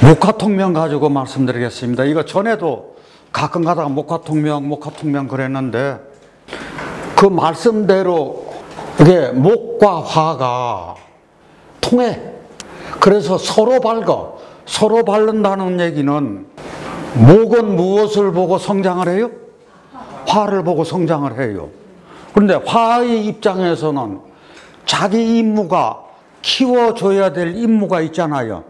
목화통명 가지고 말씀드리겠습니다. 이거 전에도 가끔 가다가 목화통명 그랬는데 그 말씀대로 이게 목과 화가 통해. 그래서 서로 밝어. 서로 바른다는 얘기는 목은 무엇을 보고 성장을 해요? 화를 보고 성장을 해요. 그런데 화의 입장에서는 자기 임무가 키워줘야 될 임무가 있잖아요.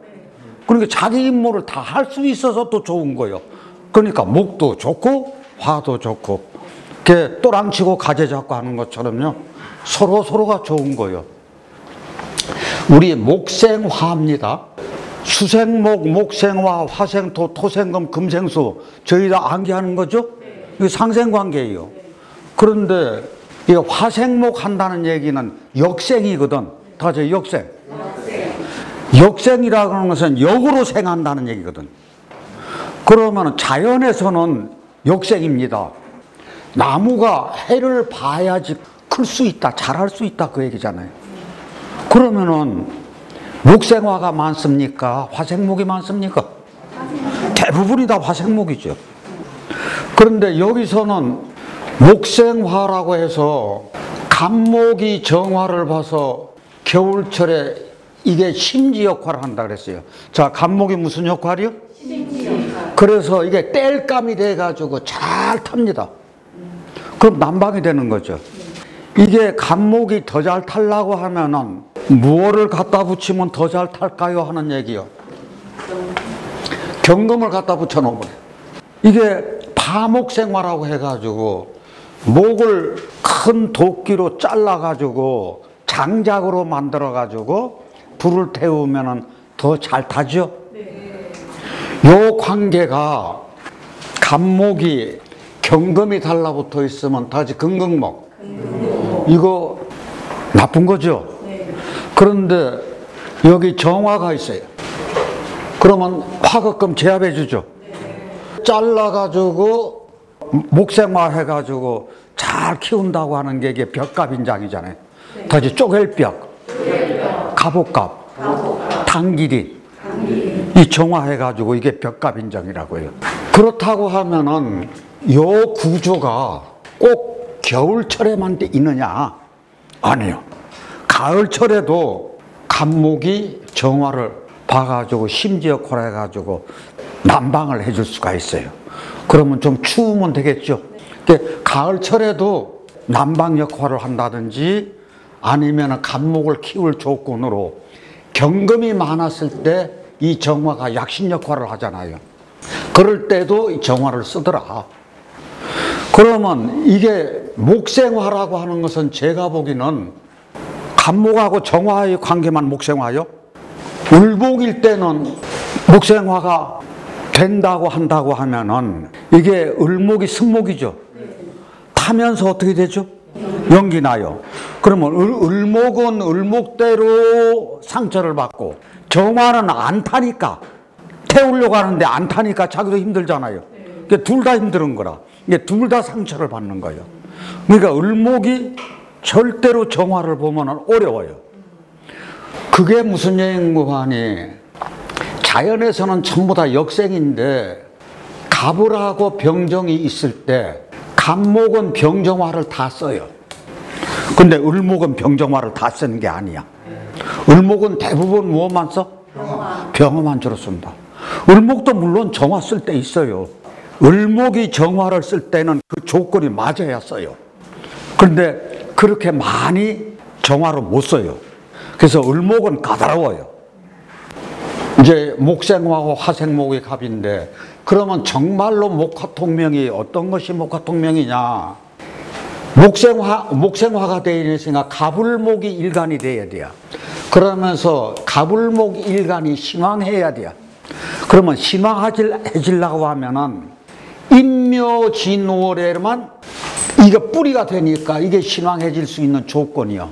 그러니까 자기 임무를 다 할 수 있어서 또 좋은 거예요. 그러니까 목도 좋고 화도 좋고 이렇게 또랑치고 가재 잡고 하는 것처럼요. 서로가 좋은 거예요. 우리 목생화입니다. 수생목, 목생화, 화생토, 토생금, 금생수 저희 다 암기하는 거죠? 이게 상생관계예요. 그런데 이 화생목 한다는 얘기는 역생이거든. 다죠 역생. 역생이라고 하는 것은 역으로 생한다는 얘기거든. 그러면 자연에서는 역생입니다. 나무가 해를 봐야지 클 수 있다, 자랄 수 있다 그 얘기잖아요. 그러면은 목생화가 많습니까? 화생목이 많습니까? 대부분이 다 화생목이죠. 그런데 여기서는 목생화라고 해서 간목이 정화를 봐서 겨울철에 이게 심지 역할을 한다 그랬어요. 자, 간목이 무슨 역할이요? 심지 역할. 그래서 이게 땔감이 돼가지고 잘 탑니다. 그럼 난방이 되는 거죠. 이게 간목이 더 잘 타려고 하면은 무엇을 갖다 붙이면 더 잘 탈까요? 하는 얘기요. 경금을 갖다 붙여 놓으면 이게 파목생화라고 해가지고 목을 큰 도끼로 잘라가지고 장작으로 만들어가지고 불을 태우면은 더 잘 타죠. 요 관계가 간목이 경금이 달라붙어 있으면 다시 금극목. 이거 나쁜 거죠. 그런데 여기 정화가 있어요. 그러면 화극금 제압해 주죠. 잘라가지고 목생화 해가지고 잘 키운다고 하는 게 이게 벽갑인장이잖아요. 다시 쪼갤벽, 갑옷갑, 당기린 이 정화해가지고 이게 벽갑인장이라고 해요. 그렇다고 하면은 요 구조가 꼭 겨울철에만 있느냐? 아니요. 가을철에도 간목이 정화를 봐가지고 심지 역할을 해가지고 난방을 해줄 수가 있어요. 그러면 좀 추우면 되겠죠. 가을철에도 난방 역할을 한다든지 아니면 간목을 키울 조건으로 경금이 많았을 때 이 정화가 약신 역할을 하잖아요. 그럴 때도 이 정화를 쓰더라. 그러면 이게 목생화라고 하는 것은 제가 보기에는 간목하고 정화의 관계만 목생화요? 을목일 때는 목생화가 된다고 한다고 하면은 이게 을목이 승목이죠. 타면서 어떻게 되죠? 연기 나요. 그러면 을목은 을목대로 상처를 받고 정화는 안 타니까 태우려고 하는데 안 타니까 자기도 힘들잖아요. 그러니까 둘 다 힘든 거라. 이게 둘 다 상처를 받는 거예요. 그러니까 을목이 절대로 정화를 보면 어려워요. 그게 무슨 얘기인가 하니 자연에서는 전부 다 역생인데 갑을하고 병정이 있을 때 간목은 병정화를 다 써요. 근데 을목은 병정화를 다 쓰는 게 아니야. 을목은 대부분 무엇만 써? 병화만 주로 씁니다. 을목도 물론 정화 쓸 때 있어요. 을목이 정화를 쓸 때는 그 조건이 맞아야 써요. 그런데 그렇게 많이 정화를 못 써요. 그래서 을목은 까다로워요. 이제 목생화하고 화생목이 갑인데 그러면 정말로 목화통명이 어떤 것이 목화통명이냐? 목생화가 되어 있으니까 갑을목이 일간이 돼야 돼요. 그러면서 갑을목 일간이 신왕해야 돼요. 그러면 신왕해지려고 하면은 인묘진월에만 이게 뿌리가 되니까 이게 신왕해질 수 있는 조건이요.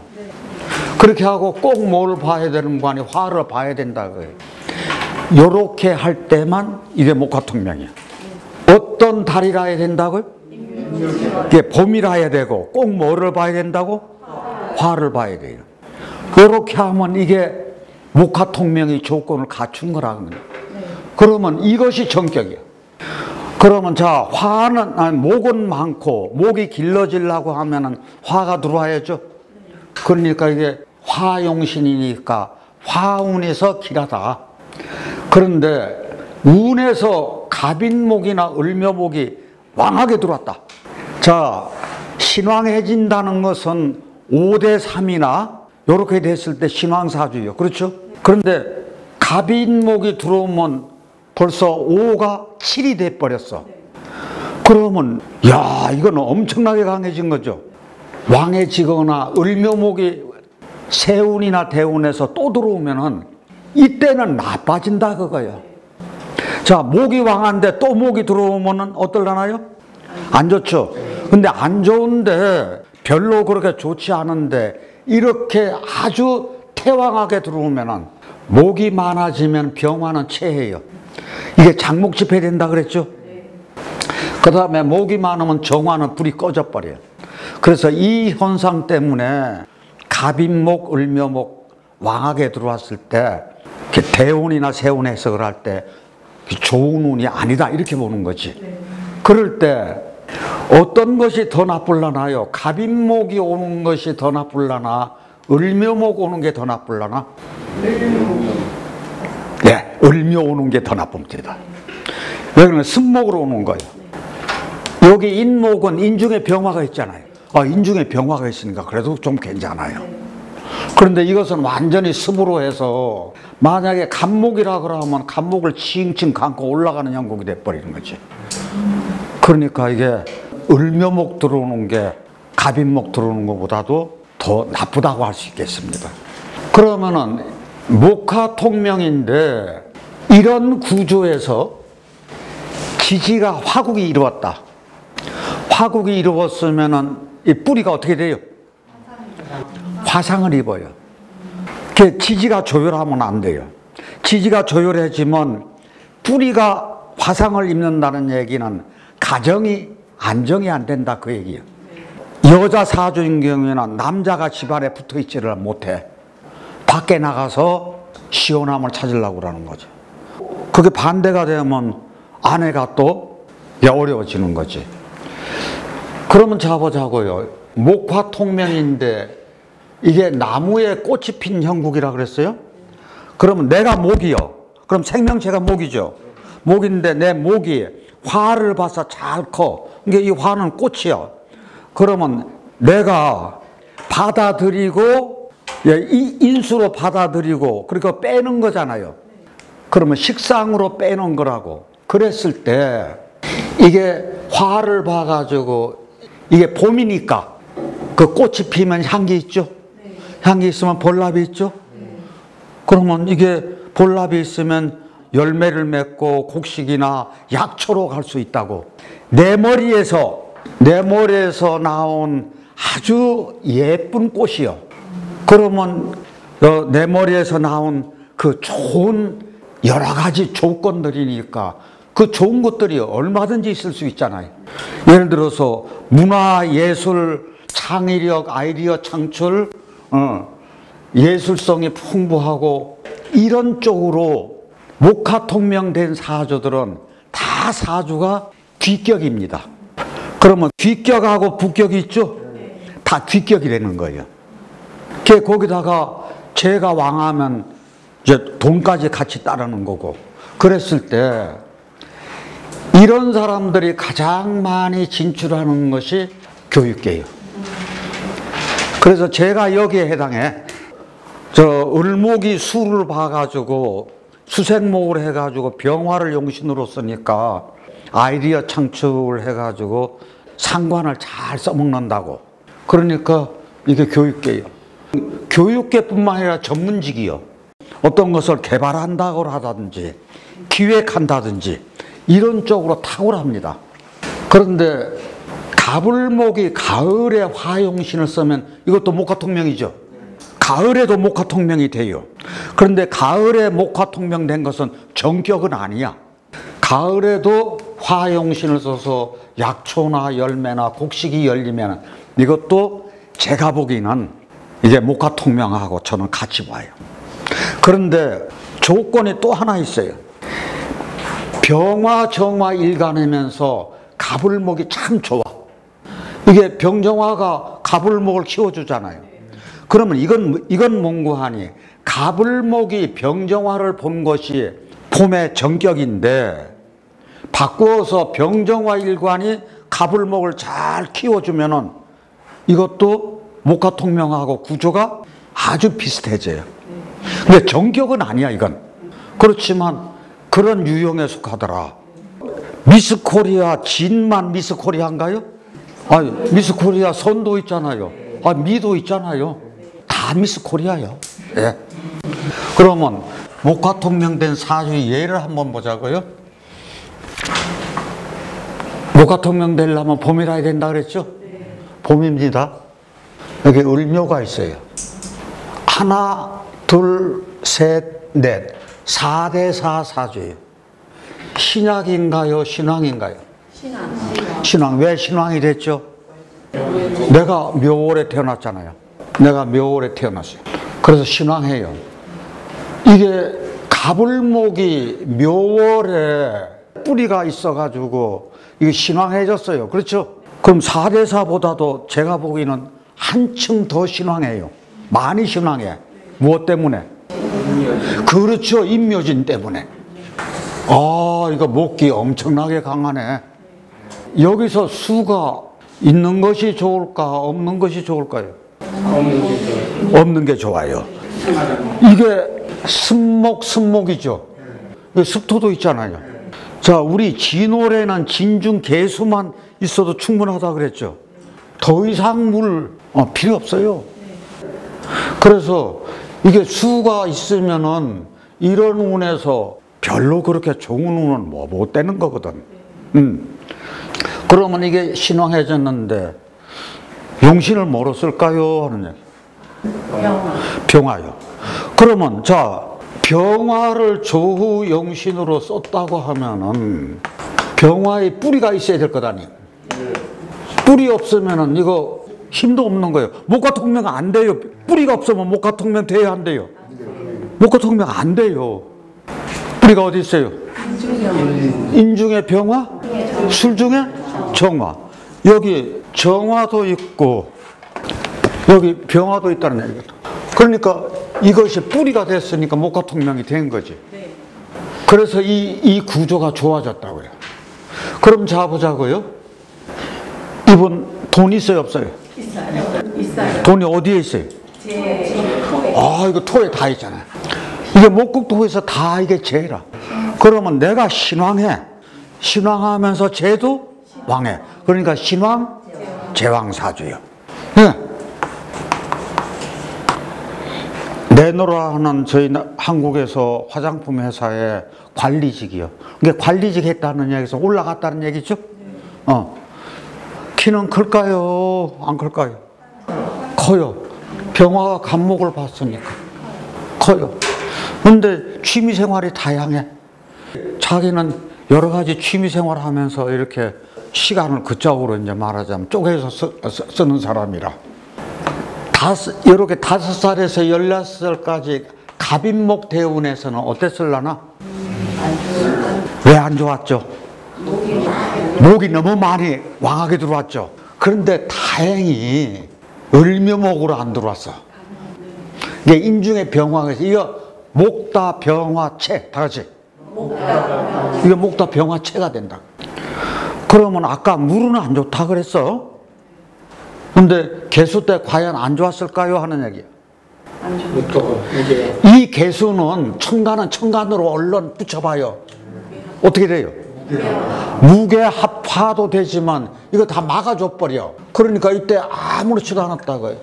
그렇게 하고 꼭 뭘 봐야 되는 거 아니에요? 화를 봐야 된다고요. 요렇게 할 때만 이게 목화통명이야. 어떤 달이라 해야 된다고요? 이게 봄이라 해야 되고 꼭 뭐를 봐야 된다고? 화를 봐야 돼요. 요렇게 하면 이게 목화통명의 조건을 갖춘 거라는 거예요. 그러면 이것이 정격이에요. 그러면 자, 목은 많고 목이 길러지려고 하면은 화가 들어와야죠. 그러니까 이게 화용신이니까 화운에서 길하다. 그런데 운에서 갑인목이나 을묘목이 왕하게 들어왔다. 자, 신왕해진다는 것은 5대 3이나 이렇게 됐을 때 신왕사주예요. 그렇죠? 그런데 갑인목이 들어오면 벌써 5가 7이 돼버렸어. 그러면 야, 이건 엄청나게 강해진 거죠. 왕해지거나 을묘목이 세운이나 대운에서 또 들어오면은 이때는 나빠진다 그거예요. 자, 목이 왕한데 또 목이 들어오면은 어떨라나요? 안 좋죠. 근데 안 좋은데 별로 그렇게 좋지 않은데 이렇게 아주 태왕하게 들어오면은 목이 많아지면 병화는 체해요. 이게 장목집해야 된다 그랬죠. 그 다음에 목이 많으면 정화는 불이 꺼져 버려요. 그래서 이 현상 때문에 갑인목, 을묘목 왕하게 들어왔을 때 대운이나 세운 해석을 할 때 좋은 운이 아니다 이렇게 보는 거지. 그럴 때 어떤 것이 더 나쁠라나요? 갑인목이 오는 것이 더 나쁠라나? 을묘목 오는 게 더 나쁠라나? 네, 을묘 오는 게 더 나쁩니다. 여기는 승목으로 오는 거예요. 여기 인목은 인중에 병화가 있잖아요. 인중에 병화가 있으니까 그래도 좀 괜찮아요. 그런데 이것은 완전히 습으로 해서 만약에 갑목이라 그러면 갑목을 칭칭 감고 올라가는 형국이 돼버리는 거지. 그러니까 이게 을묘목 들어오는 게 갑인목 들어오는 것보다도 더 나쁘다고 할 수 있겠습니다. 그러면은 목화통명인데 이런 구조에서 지지가 화국이 이루었다. 화국이 이루었으면은 이 뿌리가 어떻게 돼요? 화상을 입어요. 지지가 조율하면 안 돼요. 지지가 조율해지면 뿌리가 화상을 입는다는 얘기는 가정이 안정이 안 된다 그 얘기예요. 여자 사주인 경우에는 남자가 집안에 붙어 있지를 못해. 밖에 나가서 시원함을 찾으려고 그러는 거죠. 그게 반대가 되면 아내가 또 어려워지는 거지. 그러면 자보자고요. 목화통명인데 이게 나무에 꽃이 핀 형국이라 그랬어요? 그러면 내가 목이요. 그럼 생명체가 목이죠. 목인데 내 목이 화를 봐서 잘 커. 이게 이 화는 꽃이요. 그러면 내가 받아들이고 이 인수로 받아들이고 그러니까 빼는 거잖아요. 그러면 식상으로 빼는 거라고. 그랬을 때 이게 화를 봐가지고 이게 봄이니까 그 꽃이 피면 향기 있죠. 향기 있으면 볼랍이 있죠. 그러면 이게 볼랍이 있으면 열매를 맺고 곡식이나 약초로 갈 수 있다고. 내 머리에서 나온 아주 예쁜 꽃이요. 그러면 내 머리에서 나온 그 좋은 여러 가지 조건들이니까 그 좋은 것들이 얼마든지 있을 수 있잖아요. 예를 들어서 문화, 예술, 창의력, 아이디어 창출, 예술성이 풍부하고 이런 쪽으로 목화통명된 사주들은 다 사주가 귀격입니다. 그러면 귀격하고 부격이 있죠? 다 귀격이라는 거예요. 거기다가 재가 왕하면 이제 돈까지 같이 따르는 거고. 그랬을 때 이런 사람들이 가장 많이 진출하는 것이 교육계예요. 그래서 제가 여기에 해당해 을목이 수를 봐가지고 수생목을 해가지고 병화를 용신으로 쓰니까 아이디어 창출을 해가지고 상관을 잘 써먹는다고. 그러니까 이게 교육계예요. 교육계뿐만 아니라 전문직이요. 어떤 것을 개발한다고 하든지 기획한다든지 이런 쪽으로 탁월합니다. 그런데 갑을목이 가을에 화용신을 쓰면 이것도 목화통명이죠. 가을에도 목화통명이 돼요. 그런데 가을에 목화통명 된 것은 정격은 아니야. 가을에도 화용신을 써서 약초나 열매나 곡식이 열리면 이것도 제가 보기에는 이게 목화통명하고 저는 같이 봐요. 그런데 조건이 또 하나 있어요. 병화 정화 일간하면서 가불목이 참 좋아. 이게 병정화가 가불목을 키워주잖아요. 그러면 이건 몽구하니 가불목이 병정화를 본 것이 봄의 정격인데, 바꾸어서 병정화 일관이 가불목을 잘 키워주면은 이것도 목화통명하고 구조가 아주 비슷해져요. 근데 정격은 아니야, 이건. 그렇지만 그런 유형에 속하더라. 미스코리아 진만 미스코리아인가요? 아니, 미스코리아 선도 있잖아요. 아, 미도 있잖아요. 다 미스코리아요. 예. 그러면 목화통명된 사주의 예를 한번 보자고요. 목화통명 되려면 봄이라 해야 된다 그랬죠? 봄입니다. 여기 을묘가 있어요. 하나, 둘, 셋, 넷. 4대4 사주예요. 신약인가요? 신왕인가요? 신왕. 왜 신왕이 됐죠? 내가 묘월에 태어났잖아요. 내가 묘월에 태어났어요. 그래서 신왕해요. 이게 가불목이 묘월에 뿌리가 있어가지고 이게 신왕해졌어요. 그렇죠? 그럼 4대4보다도 제가 보기에는 한층 더 신왕해요. 많이 신왕해. 무엇 때문에? 그렇죠. 인묘진 때문에. 아, 이거 목기 엄청나게 강하네. 여기서 수가 있는 것이 좋을까, 없는 것이 좋을까요? 없는 게 좋아요. 이게 습목이죠. 습토도 있잖아요. 자, 우리 진월에는 진중 개수만 있어도 충분하다 그랬죠. 더 이상 물 필요 없어요. 그래서 이게 수가 있으면은 이런 운에서 별로 그렇게 좋은 운은 못 되는 거거든. 그러면 이게 신왕해졌는데 용신을 뭐로 쓸까요? 하는 얘기. 병화요. 그러면 자, 병화를 조후 용신으로 썼다고 하면은 병화에 뿌리가 있어야 될 것 아니에요. 뿌리 없으면은 이거 힘도 없는 거예요. 목화통명 안 돼요. 뿌리가 없으면 목화통명 돼야 안 돼요. 목화통명 안 돼요. 뿌리가 어디 있어요? 인중에 병화, 술중에 정화. 여기 정화도 있고 여기 병화도 있다는 얘기죠. 그러니까 이것이 뿌리가 됐으니까 목화통명이 된 거지. 그래서 이 구조가 좋아졌다고요. 그럼 자 보자고요. 이분 돈 있어요, 없어요? 있어요. 돈이 어디에 있어요? 아, 이거 토에 다 있잖아요. 이게 목국토에서 다 이게 재라. 그러면 내가 신왕해. 신왕하면서 재도 왕해. 그러니까 신왕, 제왕사주요. 네. 내노라 하는 저희 한국에서 화장품 회사의 관리직이요. 이게 관리직 했다는 얘기에서 올라갔다는 얘기죠? 키는 클까요? 안 클까요? 커요. 병화가 간목을 봤으니까 커요. 근데 취미생활이 다양해. 자기는 여러 가지 취미생활 하면서 이렇게 시간을 그쪽으로 이제 말하자면 쪼개서 쓰는 사람이라. 이렇게 5살에서 16살까지 갑인목 대운에서는 어땠을라나? 왜 안 좋았죠? 목이 너무 많이 왕하게 들어왔죠. 그런데 다행히 을묘목으로 안 들어왔어. 이게 인중의 병화에서 이거 목다 병화체 다 같이. 이게 목다 병화체가 된다. 그러면 아까 물은 안 좋다 그랬어. 근데 개수 때 과연 안 좋았을까요? 하는 얘기야. 이 개수는 천간은 천간으로 얼른 붙여봐요. 어떻게 돼요? 무게 합화도 되지만 이거 다 막아줘 버려. 그러니까 이때 아무렇지도 않았다고요.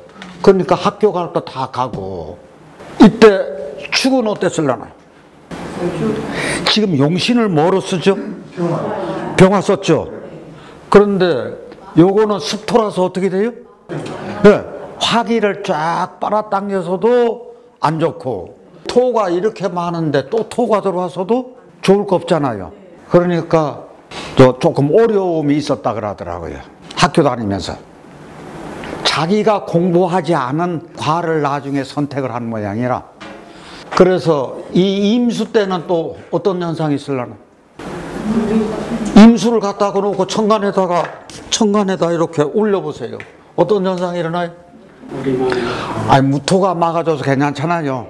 그러니까 학교 갈 거 다 가고. 이때 축은 어땠을라나? 지금 용신을 뭐로 쓰죠? 병화 썼죠. 그런데 요거는 습토라서 어떻게 돼요? 네, 화기를 쫙 빨아당겨서도 안 좋고, 토가 이렇게 많은데 또 토가 들어와서도 좋을 거 없잖아요. 그러니까 조금 어려움이 있었다 그러더라고요. 학교 다니면서 자기가 공부하지 않은 과를 나중에 선택을 한 모양이라. 그래서 이 임수 때는 또 어떤 현상이 있으려나? 임수를 갖다 놓고 천간에다 이렇게 올려보세요. 어떤 현상이 일어나요? 아니, 무토가 막아줘서 괜찮잖아요.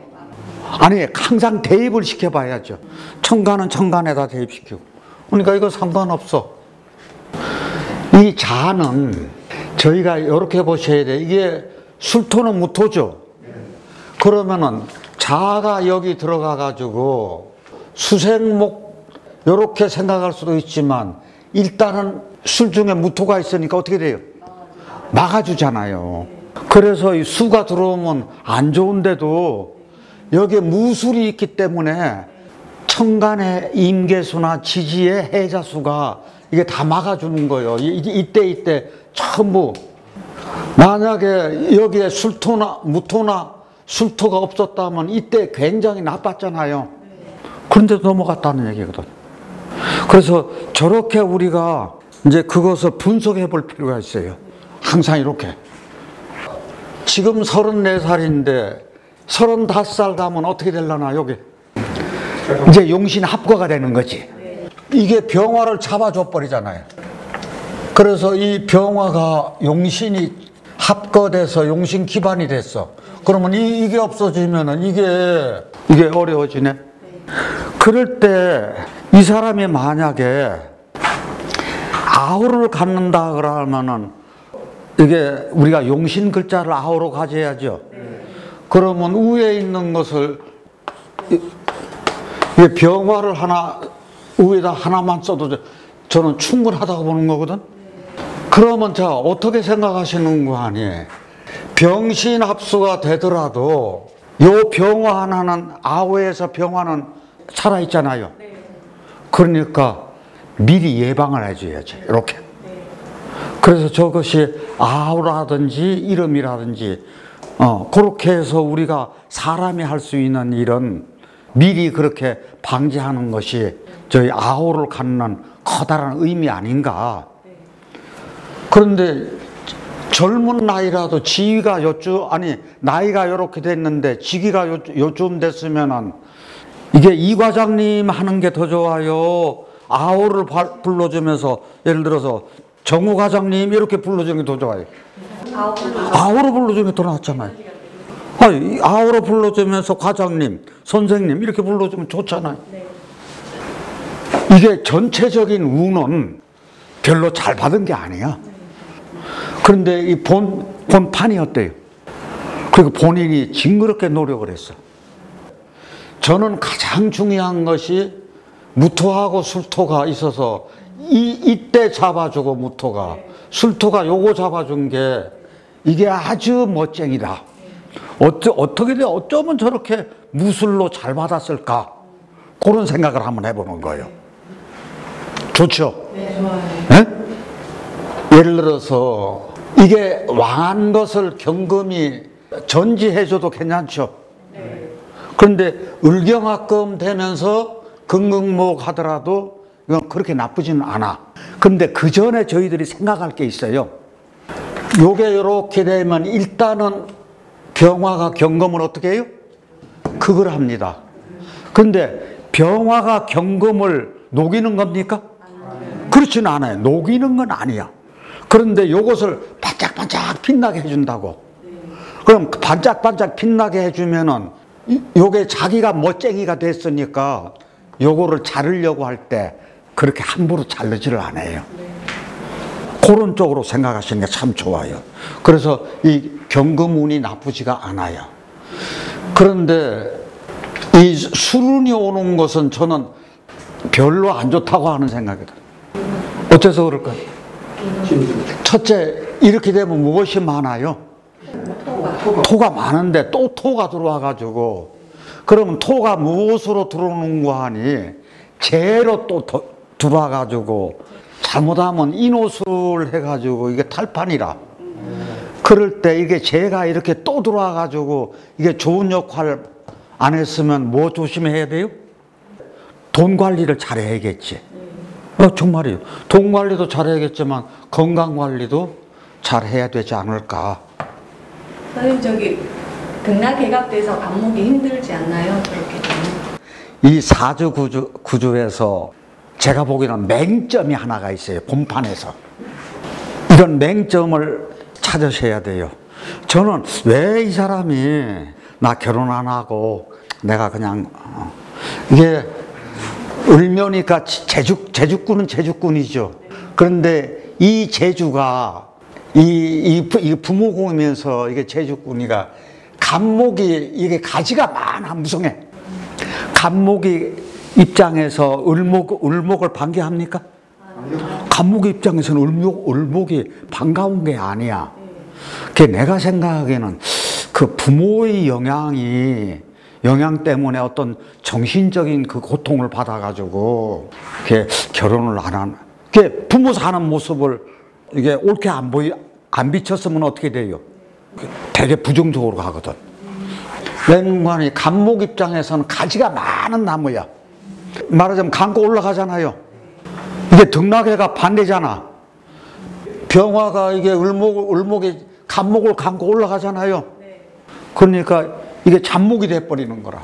아니, 항상 대입을 시켜봐야죠. 천간은 천간에다 대입시키고. 그러니까 이거 상관없어. 이 자는 저희가 이렇게 보셔야 돼. 이게 술토는 무토죠. 그러면은 자가 여기 들어가 가지고 수생목 이렇게 생각할 수도 있지만 일단은 술 중에 무토가 있으니까 어떻게 돼요? 막아주잖아요. 그래서 이 수가 들어오면 안 좋은데도 여기에 무술이 있기 때문에 천간의 임계수나 지지의 해자수가 이게 다 막아주는 거예요. 이때 전부. 만약에 여기에 술토나 무토나 술토가 없었다면 이때 굉장히 나빴잖아요. 그런데도 넘어갔다는 얘기거든. 그래서 저렇게 우리가 이제 그것을 분석해 볼 필요가 있어요. 항상 이렇게. 지금 34살인데 35살 가면 어떻게 되려나, 여기. 이제 용신 합거가 되는 거지. 이게 병화를 잡아줘 버리잖아요. 그래서 이 병화가 용신이 합거돼서 용신 기반이 됐어. 그러면 이게 없어지면은 이게 어려워지네. 그럴 때 이 사람이 만약에 아우를 갖는다 그러면은 이게 우리가 용신 글자를 아우로 가져야죠. 그러면 위에 있는 것을 병화를 하나 위에다 하나만 써도 저는 충분하다고 보는 거거든. 그러면 자, 어떻게 생각하시는 거 아니에요? 병신 합수가 되더라도 요 병화 하나는 아우에서 병화는 살아있잖아요. 그러니까 미리 예방을 해줘야지. 이렇게. 그래서 저것이 아우라든지 이름이라든지 그렇게 해서 우리가 사람이 할 수 있는 일은 미리 그렇게 방지하는 것이 저희 아우를 갖는 커다란 의미 아닌가. 그런데 젊은 나이라도 지위가 나이가 이렇게 됐는데 직위가 요쯤 됐으면은 이게 이 과장님 하는 게 더 좋아요. 아우를 불러주면서 예를 들어서 정우 과장님 이렇게 불러주는 게 더 좋아요. 아우로 불러주는 게 더 낫잖아요. 아우로 불러주면서 과장님, 선생님 이렇게 불러주면 좋잖아요. 이게 전체적인 운은 별로 잘 받은 게 아니야. 그런데 이 본판이 어때요? 그리고 본인이 징그럽게 노력을 했어. 저는 가장 중요한 것이 무토하고 술토가 있어서 이때 잡아주고 무토가 술토가 요거 잡아준 게 이게 아주 멋쟁이다. 어쩌면 저렇게 무술로 잘 받았을까? 그런 생각을 한번 해보는 거예요. 좋죠? 네, 좋아요. 네? 예를 들어서 이게 왕한 것을 경금이 전지해줘도 괜찮죠? 그런데 을경합금 되면서 금극목 하더라도 이건 그렇게 나쁘지는 않아. 근데 그 전에 저희들이 생각할 게 있어요. 요게 이렇게 되면 일단은 병화가 경금을 어떻게 해요? 극을 합니다. 근데 병화가 경금을 녹이는 겁니까? 그렇지는 않아요. 녹이는 건 아니야. 그런데 요것을 반짝반짝 빛나게 해준다고. 그럼 반짝반짝 빛나게 해주면은 요게 자기가 멋쟁이가 됐으니까 요거를 자르려고 할 때 그렇게 함부로 자르지를 않아요. 그런 쪽으로 생각하시는 게 참 좋아요. 그래서 이 경금운이 나쁘지가 않아요. 그런데 이 술운이 오는 것은 저는 별로 안 좋다고 하는 생각이다. 어째서 그럴까요? 첫째, 이렇게 되면 무엇이 많아요? 토가 많은데 또 토가 들어와 가지고 그러면 토가 무엇으로 들어오는 거 하니 재로 또 들어와 가지고 잘못하면 인호술 해 가지고 이게 탈판이라. 그럴 때 이게 재가 이렇게 또 들어와 가지고 이게 좋은 역할 안 했으면 뭐 조심해야 돼요? 돈 관리를 잘해야겠지. 정말이에요. 돈 관리도 잘해야겠지만 건강 관리도 잘해야 되지 않을까. 선생님, 등락개갑돼서 안목이 힘들지 않나요? 그렇게 되면? 이 사주 구조에서 제가 보기에는 맹점이 하나가 있어요. 본판에서. 이런 맹점을 찾으셔야 돼요. 저는 왜 이 사람이 나 결혼 안 하고 내가 그냥 이게 을묘니까 제주꾼은 제주꾼이죠. 그런데 이 제주가 이 부모공이면서 이게 제주꾼이가 간목이 이게 가지가 많아 무성해. 간목이 입장에서 을목을 반겨합니까? 간목 입장에서는 을목이 반가운 게 아니야. 그 내가 생각하기에는 그 부모의 영향 때문에 어떤 정신적인 그 고통을 받아가지고 결혼을 안 하는. 부모 사는 모습을 이게 옳게 안 비쳤으면 어떻게 돼요? 되게 부정적으로 가거든. 맹관이 간목 입장에서는 가지가 많은 나무야. 말하자면 감고 올라가잖아요. 이게 등락해가 반대잖아. 병화가 이게 을목이 간목을 감고 올라가잖아요. 그러니까 이게 잡목이 돼버리는 거라.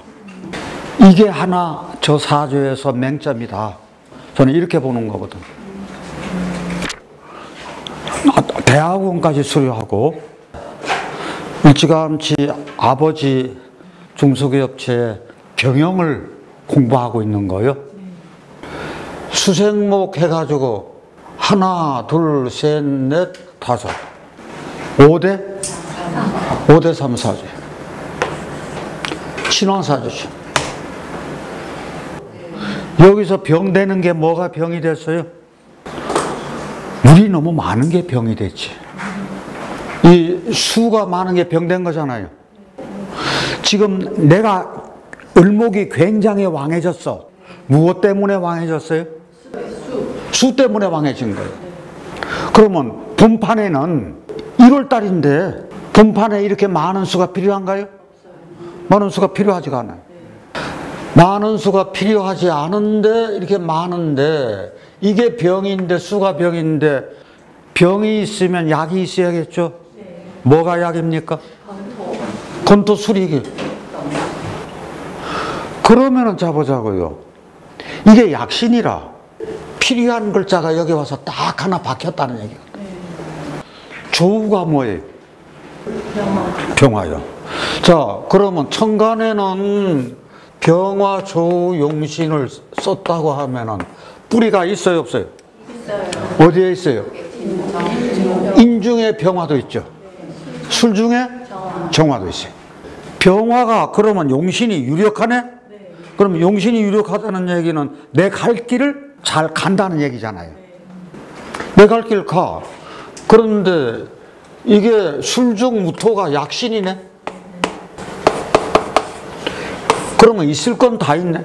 이게 하나 저 사주에서 맹점이다. 저는 이렇게 보는 거거든. 대학원까지 수료하고 일찌감치 아버지 중소기업체 경영을 공부하고 있는 거예요. 수생목 해가지고 하나, 둘, 셋, 넷, 다섯 5대 3사주 신왕사주죠. 여기서 병되는 게 뭐가 병이 됐어요? 물이 너무 많은 게 병이 됐지. 이 수가 많은 게 병된 거잖아요. 지금 내가 을목이 굉장히 왕해졌어. 무엇 때문에 왕해졌어요? 수 때문에 왕해진 거예요. 그러면 분판에는 1월 달인데 분판에 이렇게 많은 수가 필요한가요? 많은 수가 필요하지가 않아요. 많은 수가 필요하지 않은데 이렇게 많은데 이게 병인데 수가 병인데 병이 있으면 약이 있어야겠죠? 뭐가 약입니까? 건토술이기. 그러면은 자보자고요. 이게 약신이라 필요한 글자가 여기 와서 딱 하나 박혔다는 얘기거든요. 조우가 뭐예요? 병화요. 자, 그러면 천간에는 병화, 조우, 용신을 썼다고 하면은 뿌리가 있어요, 없어요? 있어요. 어디에 있어요? 인중에 병화도 있죠. 술 중에 정화도 있어요. 병화가 그러면 용신이 유력하네? 그럼 용신이 유력하다는 얘기는 내 갈 길을 잘 간다는 얘기잖아요. 내 갈 길 가. 그런데 이게 술중 무토가 약신이네? 그러면 있을 건 다 있네?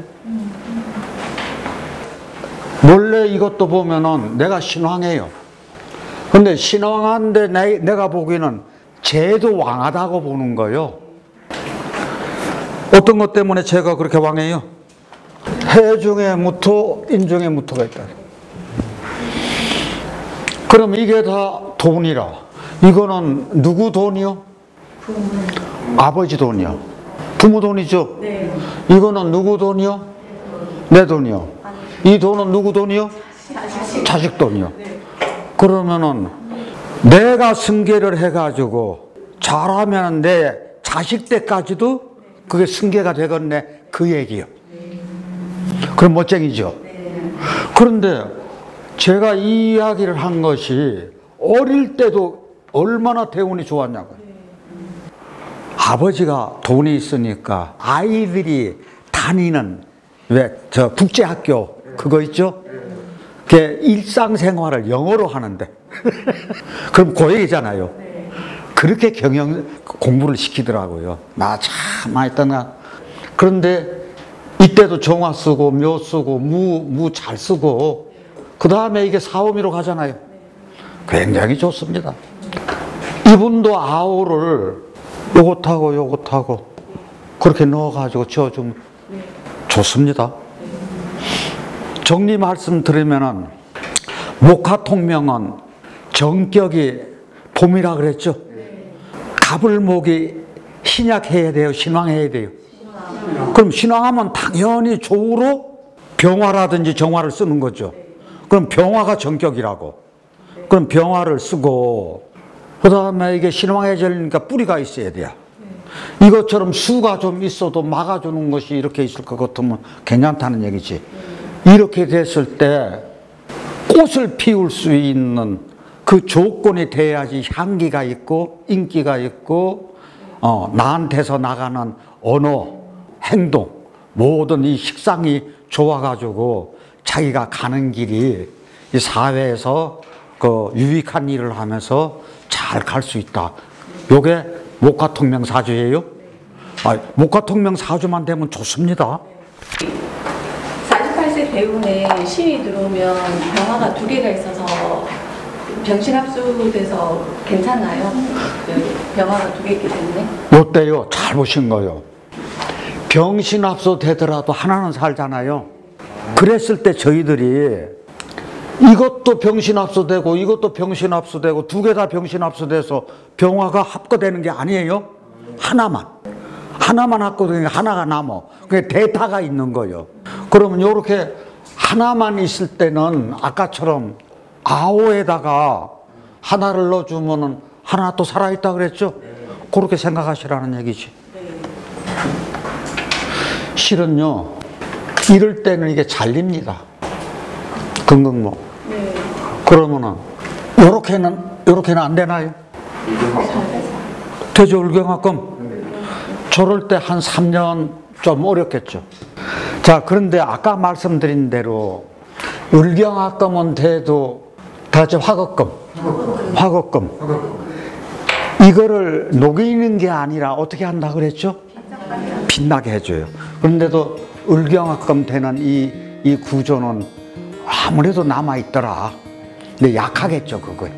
원래 이것도 보면은 내가 신왕해요. 근데 신왕한데 내가 보기에는 쟤도 왕하다고 보는 거예요. 어떤 것 때문에 제가 그렇게 왕해요? 해 중에 무토, 인 중에 무토가 있다. 그럼 이게 다 돈이라. 이거는 누구 돈이요? 아버지 돈이요. 부모 돈이죠? 네. 이거는 누구 돈이요? 내 돈이요. 이 돈은 누구 돈이요? 자식 돈이요. 네. 그러면은 내가 승계를 해가지고 잘하면 내 자식 때까지도 그게 승계가 되겠네. 그 얘기요. 그럼 멋쟁이죠. 그런데 제가 이 이야기를 한 것이 어릴 때도 얼마나 대운이 좋았냐고요. 아버지가 돈이 있으니까 아이들이 다니는 왜 저 국제학교 그거 있죠? 그게 일상생활을 영어로 하는데 그럼 그 얘기잖아요. 그렇게 공부를 시키더라고요. 나 참 많이 했다나. 그런데 이때도 정화 쓰고 묘 쓰고 무 잘 쓰고 그 다음에 이게 사오미로 가잖아요. 굉장히 좋습니다. 이분도 아오를 요것하고 그렇게 넣어가지고 지어주면 좋습니다. 정리 말씀 드리면은 목화통명은 정격이 봄이라 그랬죠. 갑을목이 신약해야 돼요, 신왕해야 돼요. 그럼 신왕하면 당연히 조우로 병화라든지 정화를 쓰는 거죠. 그럼 병화가 정격이라고. 그럼 병화를 쓰고, 그 다음에 이게 신왕해절이니까 뿌리가 있어야 돼요. 이것처럼 수가 좀 있어도 막아주는 것이 이렇게 있을 것 같으면 괜찮다는 얘기지. 이렇게 됐을 때 꽃을 피울 수 있는 그 조건이 돼야지 향기가 있고 인기가 있고 나한테서 나가는 언어, 행동, 모든 이 식상이 좋아가지고 자기가 가는 길이 이 사회에서 그 유익한 일을 하면서 잘 갈 수 있다. 요게 목화통명사주예요. 목화통명사주만 되면 좋습니다. 48세 대운에 신이 들어오면 병화가 2개가 있어서 병신합수돼서 괜찮나요? 병화가 2개 있기 때문에. 요때요, 잘 보신 거요. 병신합수 되더라도 하나는 살잖아요. 그랬을 때 저희들이 이것도 병신합수되고 이것도 병신합수되고 2개 다 병신합수돼서 병화가 합거되는 게 아니에요. 하나만 합거되는 게 하나가 남어. 그게 대타가 있는 거예요. 그러면 이렇게 하나만 있을 때는 아까처럼 아오에다가 하나를 넣어주면은 하나 또 살아있다 그랬죠. 그렇게 생각하시라는 얘기지. 실은요, 이럴 때는 이게 잘립니다. 금극목. 그러면은 요렇게는 안 되나요? 되죠. 을경합금. 저럴 때 한 3년 좀 어렵겠죠. 자, 그런데 아까 말씀드린 대로 을경합금은 돼도 다시 화급금. 이거를 녹이는 게 아니라 어떻게 한다 그랬죠? 빛나게 해줘요. 그런데도 을경합금 되는 이 구조는 아무래도 남아있더라. 근데 약하겠죠, 그거에.